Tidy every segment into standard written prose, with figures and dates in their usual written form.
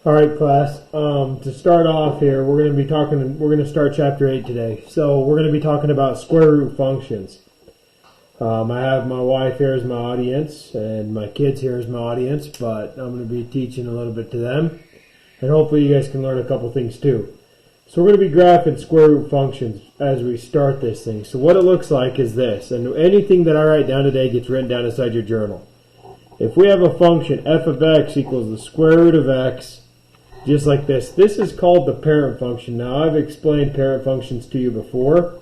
All right, class. To start off here, we're going to start chapter 8 today. So we're going to be talking about square root functions. I have my wife here as my audience and my kids here as my audience, but I'm going to be teaching a little bit to them. And hopefully you guys can learn a couple things too. So we're going to be graphing square root functions as we start this thing. So what it looks like is this, and anything that I write down today gets written down inside your journal. If we have a function f of x equals the square root of x, just like this. This is called the parent function. Now, I've explained parent functions to you before.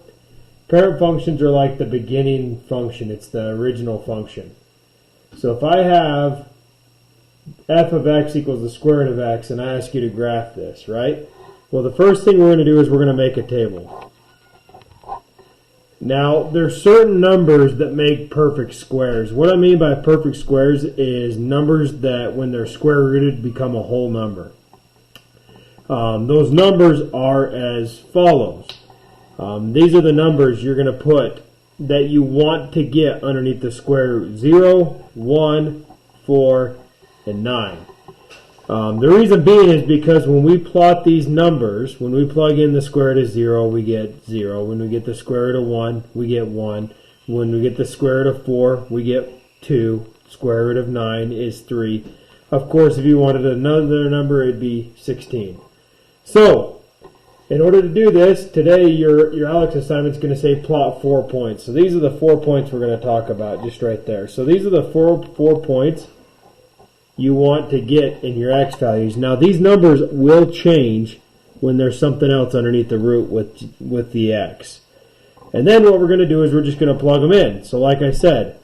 Parent functions are like the beginning function. It's the original function. So if I have f of x equals the square root of x, and I ask you to graph this, right? Well, the first thing we're going to do is we're going to make a table. Now, there's certain numbers that make perfect squares. What I mean by perfect squares is numbers that, when they're square rooted, become a whole number. Those numbers are as follows. These are the numbers you're going to put that you want to get underneath the square root. 0, 1, 4, and 9. The reason being is because when we plot these numbers, when we plug in the square root of 0, we get 0. When we get the square root of 1, we get 1. When we get the square root of 4, we get 2. Square root of 9 is 3. Of course, if you wanted another number, it'd be 16. So, in order to do this, today your Alex assignment is going to say plot 4 points. So these are the 4 points we're going to talk about just right there. So these are the four points you want to get in your x values. Now these numbers will change when there's something else underneath the root with the x. And then what we're going to do is we're just going to plug them in. So like I said,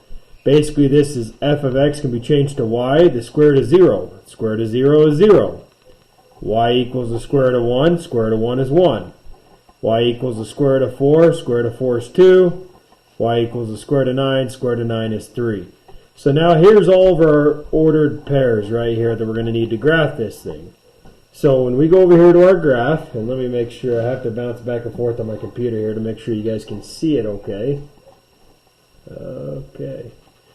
basically this is f of x can be changed to y, the square root of 0. The square root of 0 is 0. Y equals the square root of 1, square root of 1 is 1. Y equals the square root of 4, square root of 4 is 2. Y equals the square root of 9, square root of 9 is 3. So now here's all of our ordered pairs right here that we're going to need to graph this thing. So when we go over here to our graph, and let me make sure, I have to bounce back and forth on my computer here to make sure you guys can see it okay. Okay.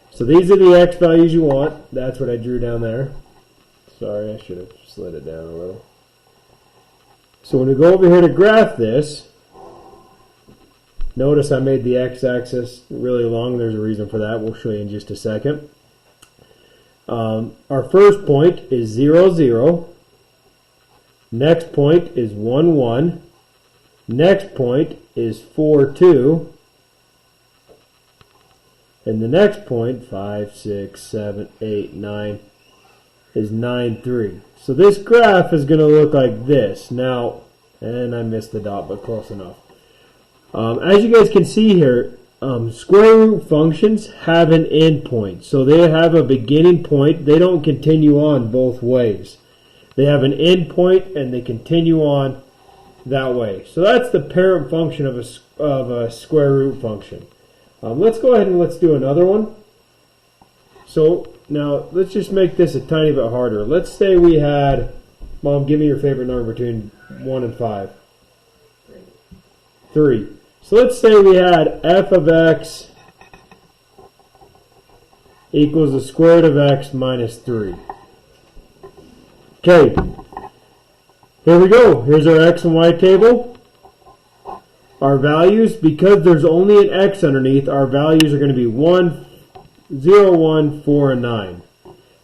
So these are the x values you want. That's what I drew down there. Sorry, I should have slid it down a little. So when we go over here to graph this, notice I made the x-axis really long. There's a reason for that. We'll show you in just a second. Our first point is 0, 0. Next point is 1, 1. Next point is 4, 2. And the next point, 5, 6, 7, 8, 9, is 9, 3. So this graph is going to look like this. Now, and I missed the dot, but close enough. As you guys can see here, square root functions have an end point. So they have a beginning point. They don't continue on both ways. They have an end point and they continue on that way. So that's the parent function of a square root function. Let's go ahead and let's do another one. So now let's just make this a tiny bit harder. Let's say we had, Mom, give me your favorite number between 1 and 5. 3. So let's say we had f of x equals the square root of x minus 3. Okay, here we go. Here's our x and y table. Our values, because there's only an x underneath, our values are going to be 1, 0, 1, 4, and 9.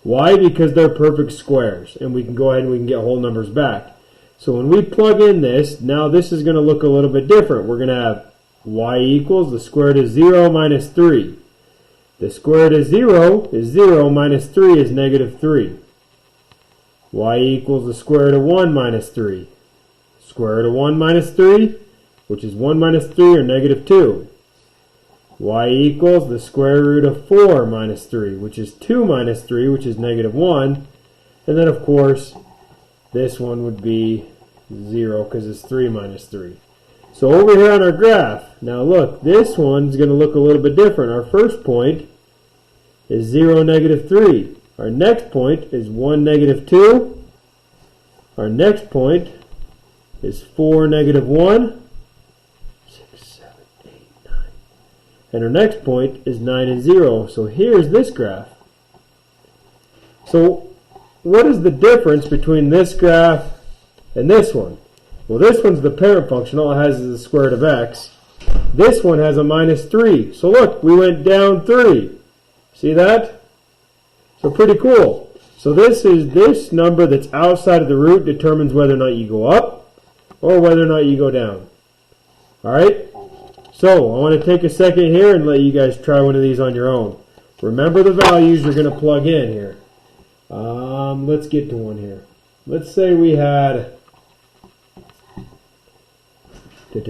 Why? Because they're perfect squares, and we can go ahead and we can get whole numbers back. So when we plug in this, now this is going to look a little bit different. We're going to have y equals the square root of 0 minus 3. The square root of 0 is 0 minus 3 is negative 3. Y equals the square root of 1 minus 3. Square root of 1 minus 3, which is 1 minus 3, or negative 2. Y equals the square root of 4 minus 3, which is 2 minus 3, which is negative 1. And then, of course, this one would be 0 because it's 3 minus 3. So over here on our graph, now look, this one's going to look a little bit different. Our first point is 0, negative 3. Our next point is 1, negative 2. Our next point is 4, negative 1. 6, 7, 8, 9. And our next point is 9 and 0. So here's this graph. So what is the difference between this graph and this one? Well, this one's the parent function. All it has is the square root of x. This one has a minus 3. So look, we went down 3. See that? So pretty cool. So this number that's outside of the root determines whether or not you go up or whether or not you go down. Alright? So I want to take a second here and let you guys try one of these on your own. Remember the values you're going to plug in here. Let's get to one here. Let's say we had... I'm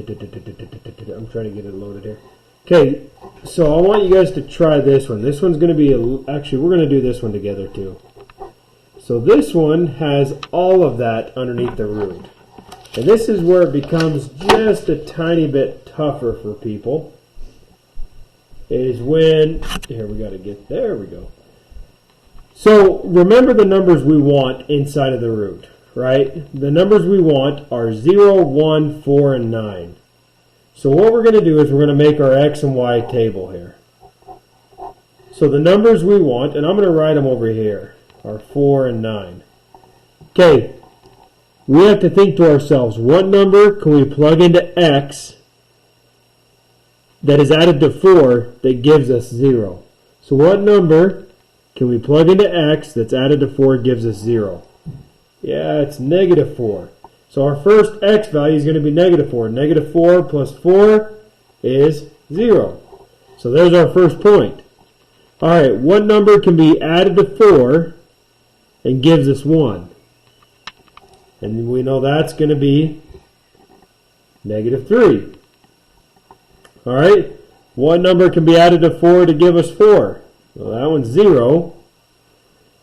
trying to get it loaded here. Okay, so I want you guys to try this one. This one's going to be... Actually, we're going to do this one together too. So this one has all of that underneath the root. And this is where it becomes just a tiny bit tougher for people. Is when... Here, we got to get... There we go. So remember the numbers we want inside of the root, right? The numbers we want are 0, 1, 4, and 9. So what we're going to do is we're going to make our x and y table here. So the numbers we want, and I'm going to write them over here, are 4 and 9. Okay, we have to think to ourselves, what number can we plug into x that is added to 4 that gives us 0? So what number can we plug into x that's added to 4 gives us 0? Yeah, it's negative 4. So our first x value is going to be negative 4. Negative 4 plus 4 is 0. So there's our first point. Alright, what number can be added to 4 and gives us 1? And we know that's going to be negative 3. Alright, what number can be added to 4 to give us 4? Well, that one's 0.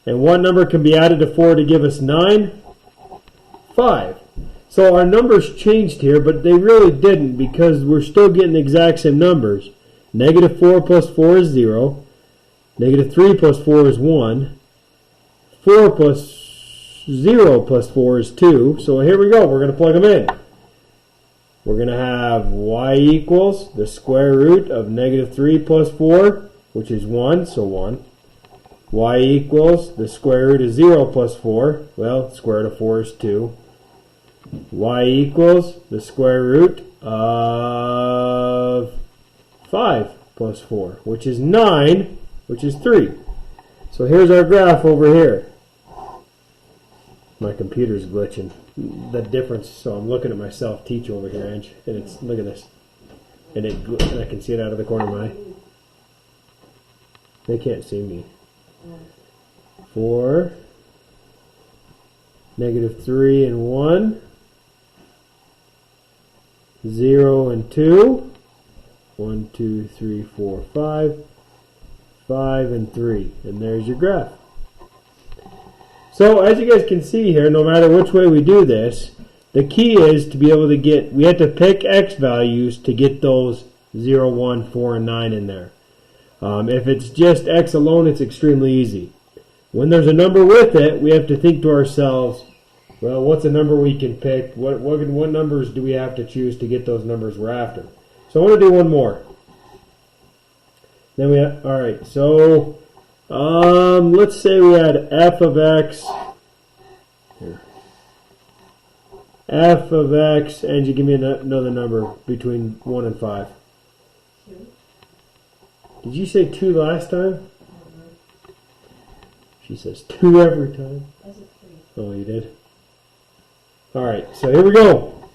And what number can be added to 4 to give us 9? 5. So our numbers changed here, but they really didn't because we're still getting the exact same numbers. Negative 4 plus 4 is 0. Negative 3 plus 4 is 1. 4 plus 0 plus 4 is 2. So here we go. We're going to plug them in. We're going to have y equals the square root of negative 3 plus 4, which is 1, so 1. Y equals the square root of 0 plus 4. Well, the square root of 4 is 2. Y equals the square root of 5 plus 4, which is 9, which is 3. So here's our graph over here. My computer's glitching. The difference, so I'm looking at myself teach over here, Ange, and it's, look at this. And I can see it out of the corner of my eye. They can't see me. 4, negative 3 and 1, 0 and 2, 1, 2, 3, 4, 5, 5 and 3, and there's your graph. So as you guys can see here, no matter which way we do this, the key is to be able to get, we have to pick x values to get those 0, 1, 4, and 9 in there. If it's just x alone, it's extremely easy. When there's a number with it, we have to think to ourselves, well, what's a number we can pick? What numbers do we have to choose to get those numbers we're after? So I want to do one more. Then we have, all right, so let's say we had f of x. Here. F of x, and you give me another number between 1 and 5. 2. Did you say 2 last time? She says 2 every time. Oh, you did? Alright, so here we go.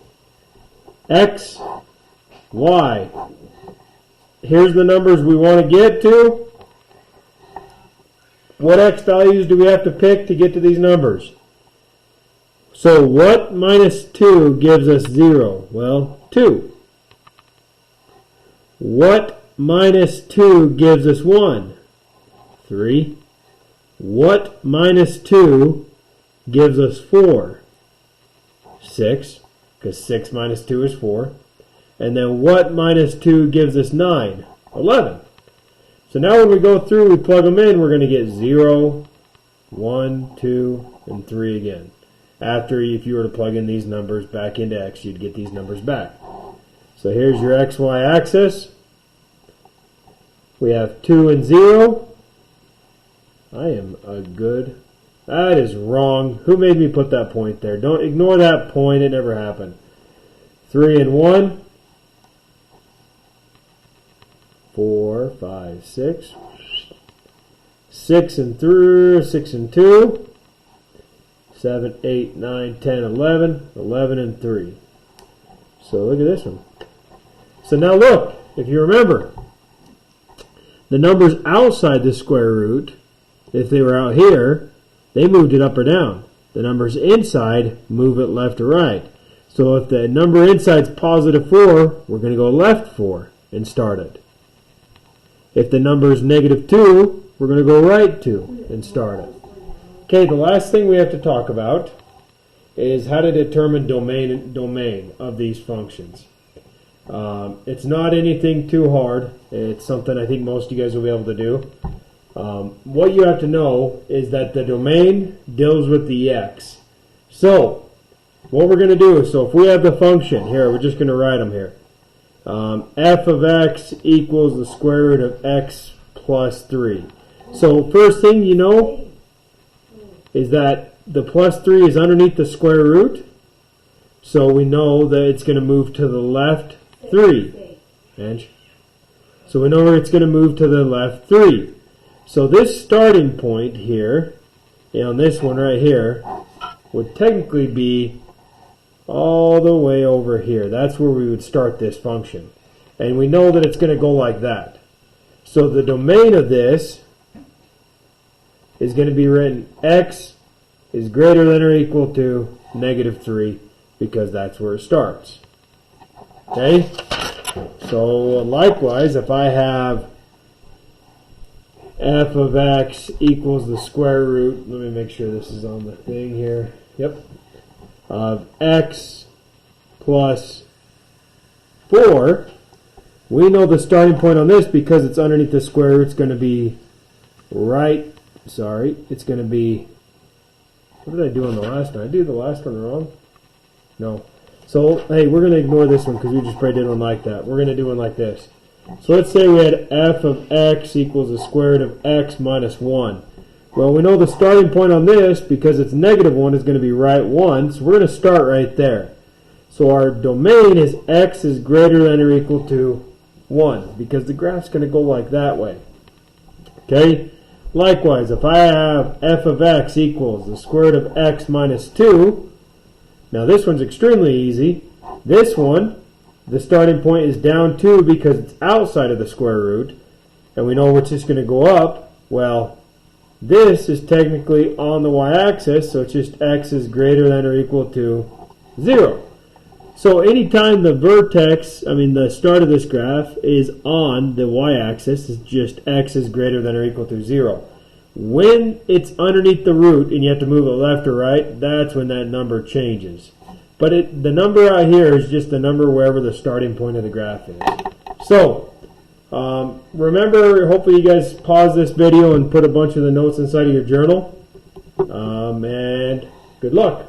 X, Y. Here's the numbers we want to get to. What x values do we have to pick to get to these numbers? So what minus 2 gives us 0? Well, 2. What minus 2 gives us 1? 3. What minus 2 gives us 4? 6, because 6 minus 2 is 4. And then what minus 2 gives us 9? 11. So now when we go through, we plug them in, we're going to get 0, 1, 2, and 3 again. After, if you were to plug in these numbers back into x, you'd get these numbers back. So here's your xy axis. We have 2 and 0. I am a good That is wrong. Who made me put that point there? Don't ignore that point. It never happened. 3 and 1. 4, 5, 6. 6 and 3, 6 and 2. 7, 8, 9, 10, 11. 11 and 3. So look at this one. So now look, if you remember, the numbers outside the square root, if they were out here, they moved it up or down. The numbers inside move it left or right. So if the number inside is positive 4, we're going to go left 4 and start it. If the number is negative 2, we're going to go right 2 and start it. Okay, the last thing we have to talk about is how to determine domain of these functions. It's not anything too hard. It's something I think most of you guys will be able to do. What you have to know is that the domain deals with the x. So, what we're going to do, so if we have the function, here, we're just going to write them here. F of x equals the square root of x plus 3. So, first thing you know is that the plus 3 is underneath the square root. So, we know that it's going to move to the left 3. And so, we know it's going to move to the left 3. So this starting point here, on this one right here, would technically be all the way over here. That's where we would start this function. And we know that it's going to go like that. So the domain of this is going to be written x is greater than or equal to negative 3, because that's where it starts. Okay? So likewise, if I have f of x equals the square root, let me make sure this is on the thing here, yep, of x plus 4, we know the starting point on this, because it's underneath the square root, it's going to be it's going to be, what did I do on the last one? Did I do the last one wrong? No. So, hey, we're going to ignore this one because we just probably did one like that. We're going to do one like this. So let's say we had f of x equals the square root of x minus 1. Well, we know the starting point on this, because it's negative 1, is going to be right 1. So we're going to start right there. So our domain is x is greater than or equal to 1, because the graph's going to go like that way. Okay? Likewise, if I have f of x equals the square root of x minus 2, now this one's extremely easy. This one, the starting point is down 2 because it's outside of the square root, and we know it's just going to go up. Well, this is technically on the y-axis, so it's just x is greater than or equal to 0. So anytime the the start of this graph is on the y-axis, it's just x is greater than or equal to 0. When it's underneath the root and you have to move it left or right, that's when that number changes. But the number out here is just the number wherever the starting point of the graph is. So, remember, hopefully you guys pause this video and put a bunch of the notes inside of your journal. And good luck.